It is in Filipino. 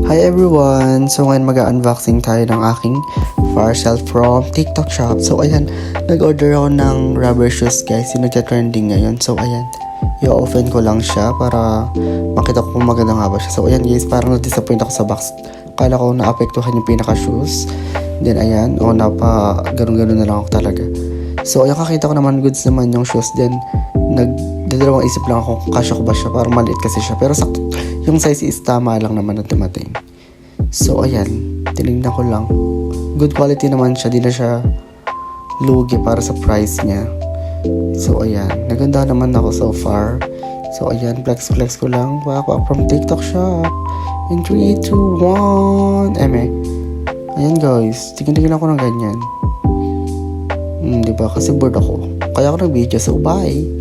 Hi everyone! So ngayon mag-unboxing tayo ng aking parcel from TikTok shop. So ayan, nag-order ako ng rubber shoes guys, yung nagka-trending ngayon. So ayan, i-open ko lang siya para makita ko kung maganda nga ba siya. So ayan guys, parang na-disappoint ako sa box. Kala ko naapektuhan yung pinaka-shoes. Then ayan, ganun-ganun na lang ako talaga. So ayan, kakita ko naman goods naman yung shoes. Then nagdadalawang isip lang ako kung kasya ko ba siya, parang maliit kasi siya. Pero sakto, yung size is tama lang naman na dumating. So ayan, tinignan ko lang. Good quality naman siya, di na siya lugi para sa price niya. So ayan, naganda naman ako so far. So ayan, flex ko lang. Wow, from TikTok shop. In 3, 2, 1. Ayan guys, tignan ako ng ganyan. Diba? Kasi bored ako. Kaya ako nag-video. So bye!